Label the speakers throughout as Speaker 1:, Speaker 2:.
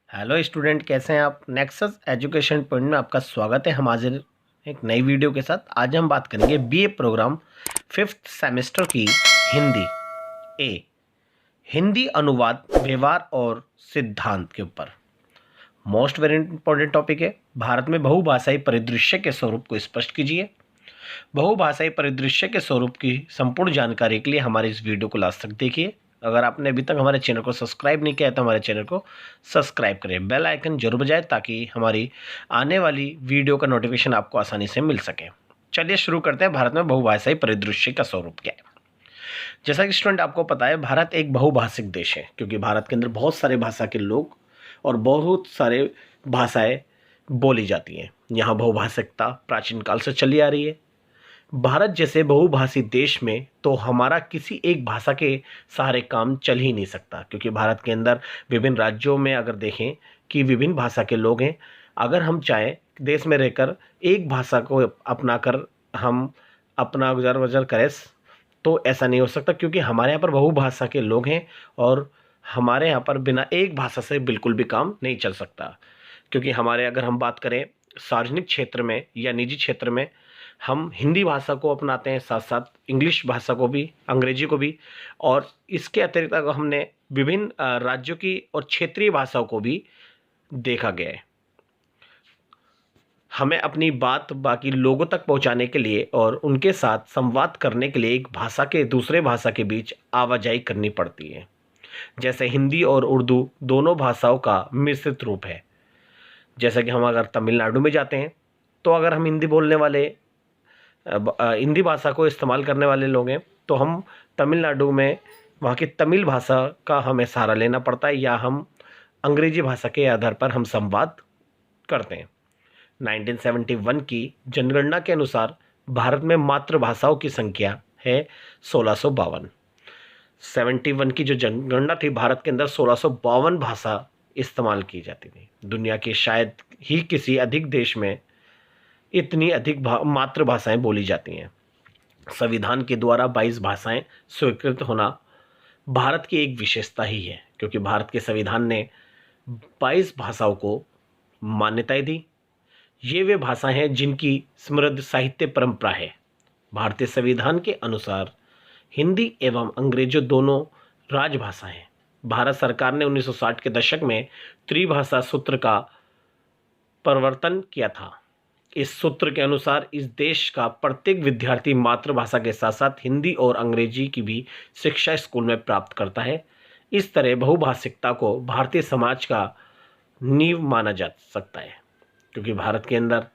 Speaker 1: Hello student, कैसे हैं आप। नेक्सस एजुकेशन पॉइंट में आपका स्वागत है। हम हाजिर एक नई वीडियो के साथ। आज हम बात करेंगे बीए प्रोग्राम 5th सेमेस्टर की हिंदी ए हिंदी अनुवाद, व्यवहार और सिद्धांत के ऊपर। मोस्ट वेरी इंपॉर्टेंट टॉपिक है। भारत में बहुभाषाई परिदृश्य के स्वरूप को स्पष्ट कीजिए। बहुभाषाई परिदृश्य के स्वरूप की संपूर्ण जानकारी के लिए हमारे इस वीडियो को लास्ट तक देखिए। अगर आपने अभी तक हमारे चैनल को सब्सक्राइब नहीं किया है तो हमारे चैनल को सब्सक्राइब करें, बेल आइकन जरूर बजाएं ताकि हमारी आने वाली वीडियो का नोटिफिकेशन आपको आसानी से मिल सके। चलिए शुरू करते हैं। भारत में बहुभाषाई परिदृश्य का स्वरूप क्या है। जैसा कि स्टूडेंट आपको पता है, भारत एक बहुभाषिक देश है क्योंकि भारत के अंदर बहुत सारे भाषा के लोग और बहुत सारे भाषाएं बोली जाती हैं। यहाँ बहुभाषिकता प्राचीन काल से चली आ रही है। भारत जैसे बहुभाषी देश में तो हमारा किसी एक भाषा के सहारे काम चल ही नहीं सकता, क्योंकि भारत के अंदर विभिन्न राज्यों में अगर देखें कि विभिन्न भाषा के लोग हैं। अगर हम चाहें देश में रहकर एक भाषा को अपनाकर हम अपना गुजर बसर करें तो ऐसा नहीं हो सकता, क्योंकि हमारे यहाँ पर बहुभाषा के लोग हैं और हमारे यहाँ पर बिना एक भाषा से बिल्कुल भी काम नहीं चल सकता। क्योंकि हमारे अगर हम बात करें सार्वजनिक क्षेत्र में या निजी क्षेत्र में, हम हिंदी भाषा को अपनाते हैं, साथ साथ इंग्लिश भाषा को भी, अंग्रेजी को भी, और इसके अतिरिक्त अगर हमने विभिन्न राज्यों की और क्षेत्रीय भाषाओं को भी देखा गया है। हमें अपनी बात बाकी लोगों तक पहुंचाने के लिए और उनके साथ संवाद करने के लिए एक भाषा के दूसरे भाषा के बीच आवाजाही करनी पड़ती है। जैसे हिंदी और उर्दू दोनों भाषाओं का मिश्रित रूप है। जैसे कि हम अगर तमिलनाडु में जाते हैं तो अगर हम हिंदी बोलने वाले हिंदी भाषा को इस्तेमाल करने वाले लोग हैं तो हम तमिलनाडु में वहाँ की तमिल भाषा का हमें सहारा लेना पड़ता है, या हम अंग्रेजी भाषा के आधार पर हम संवाद करते हैं। 1971 की जनगणना के अनुसार भारत में मातृभाषाओं की संख्या है 1652। 71 की जो जनगणना थी, भारत के अंदर 1652 भाषा इस्तेमाल की जाती थी। दुनिया के शायद ही किसी अधिक देश में इतनी अधिक मातृभाषाएं बोली जाती हैं। संविधान के द्वारा 22 भाषाएं स्वीकृत होना भारत की एक विशेषता ही है, क्योंकि भारत के संविधान ने 22 भाषाओं को मान्यताएं दी। ये वे भाषाएं हैं जिनकी समृद्ध साहित्य परंपरा है। भारतीय संविधान के अनुसार हिंदी एवं अंग्रेजी दोनों राजभाषा हैं। भारत सरकार ने 1960 के दशक में त्रिभाषा सूत्र का प्रवर्तन किया था। इस सूत्र के अनुसार इस देश का प्रत्येक विद्यार्थी मातृभाषा के साथ साथ हिंदी और अंग्रेजी की भी शिक्षा स्कूल में प्राप्त करता है। इस तरह बहुभाषिकता को भारतीय समाज का नींव माना जा सकता है, क्योंकि भारत के अंदर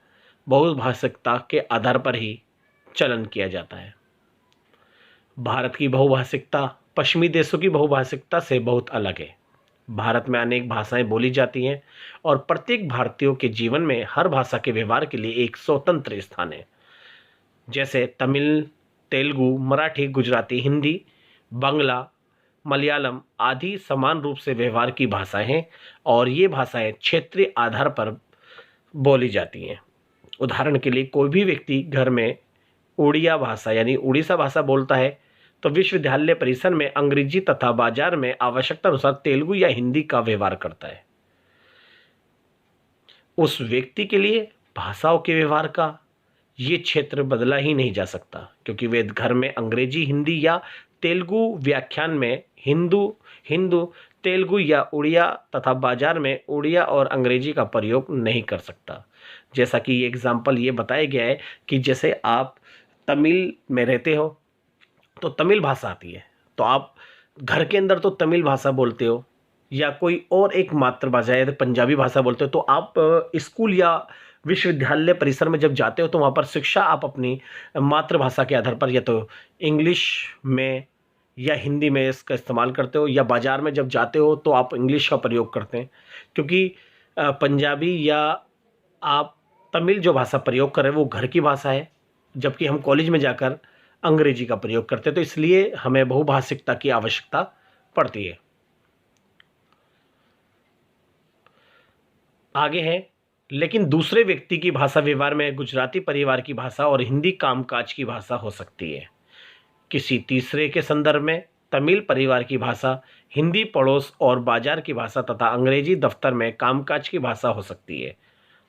Speaker 1: बहुभाषिकता के आधार पर ही चलन किया जाता है। भारत की बहुभाषिकता पश्चिमी देशों की बहुभाषिकता से बहुत अलग है। भारत में अनेक भाषाएं बोली जाती हैं और प्रत्येक भारतीयों के जीवन में हर भाषा के व्यवहार के लिए एक स्वतंत्र स्थान है। जैसे तमिल, तेलुगु, मराठी, गुजराती, हिंदी, बांग्ला, मलयालम आदि समान रूप से व्यवहार की भाषाएं हैं और ये भाषाएं क्षेत्रीय आधार पर बोली जाती हैं। उदाहरण के लिए कोई भी व्यक्ति घर में उड़िया भाषा यानी उड़ीसा भाषा बोलता है तो विश्वविद्यालय परिसर में अंग्रेजी तथा बाजार में आवश्यकता अनुसार तेलुगु या हिंदी का व्यवहार करता है। उस व्यक्ति के लिए भाषाओं के व्यवहार का ये क्षेत्र बदला ही नहीं जा सकता, क्योंकि वे घर में अंग्रेजी, हिंदी या तेलुगु, व्याख्यान में हिंदू तेलुगु या उड़िया तथा बाजार में उड़िया और अंग्रेजी का प्रयोग नहीं कर सकता। जैसा कि ये एग्जाम्पल ये बताया गया है कि जैसे आप तमिल में रहते हो तो तमिल भाषा आती है, तो आप घर के अंदर तो तमिल भाषा बोलते हो, या कोई और एक मातृभाषा है पंजाबी भाषा बोलते हो, तो आप स्कूल या विश्वविद्यालय परिसर में जब जाते हो तो वहाँ पर शिक्षा आप अपनी मातृभाषा के आधार पर या तो इंग्लिश में या हिंदी में इसका इस्तेमाल करते हो, या बाज़ार में जब जाते हो तो आप इंग्लिश का प्रयोग करते हैं, क्योंकि पंजाबी या आप तमिल जो भाषा प्रयोग कर रहे हैं वो घर की भाषा है, जबकि हम कॉलेज में जाकर अंग्रेजी का प्रयोग करते हैं। तो इसलिए हमें बहुभाषिकता की आवश्यकता पड़ती है। आगे है, लेकिन दूसरे व्यक्ति की भाषा व्यवहार में गुजराती परिवार की भाषा और हिंदी कामकाज की भाषा हो सकती है। किसी तीसरे के संदर्भ में तमिल परिवार की भाषा हिंदी पड़ोस और बाजार की भाषा तथा अंग्रेजी दफ्तर में कामकाज की भाषा हो सकती है।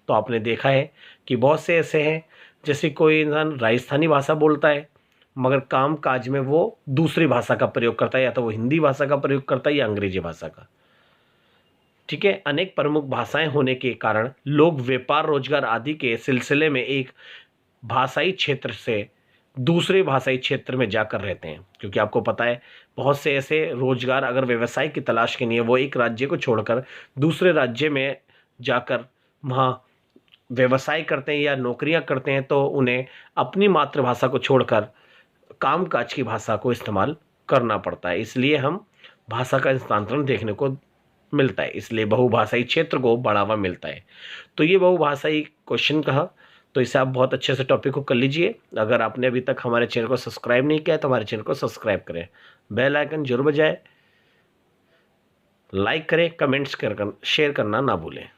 Speaker 1: तो आपने देखा है कि बहुत से ऐसे हैं, जैसे कोई इंसान राजस्थानी भाषा बोलता है मगर काम काज में वो दूसरी भाषा का प्रयोग करता है, या तो वो हिंदी भाषा का प्रयोग करता है या अंग्रेजी भाषा का। ठीक है, अनेक प्रमुख भाषाएं होने के कारण लोग व्यापार रोजगार आदि के सिलसिले में एक भाषाई क्षेत्र से दूसरे भाषाई क्षेत्र में जाकर रहते हैं, क्योंकि आपको पता है बहुत से ऐसे रोजगार अगर व्यवसाय की तलाश के लिए वो एक राज्य को छोड़कर दूसरे राज्य में जाकर वहाँ व्यवसाय करते हैं या नौकरियां करते हैं, तो उन्हें अपनी मातृभाषा को छोड़कर कामकाज की भाषा को इस्तेमाल करना पड़ता है। इसलिए हम भाषा का हस्तांतरण देखने को मिलता है, इसलिए बहुभाषाई क्षेत्र को बढ़ावा मिलता है। तो ये बहुभाषाई क्वेश्चन कहा, तो इसे आप बहुत अच्छे से टॉपिक को कर लीजिए। अगर आपने अभी तक हमारे चैनल को सब्सक्राइब नहीं किया है तो हमारे चैनल को सब्सक्राइब करें, बेल आइकन जरूर बजाएं, लाइक करें, कमेंट्स कर शेयर करना ना भूलें।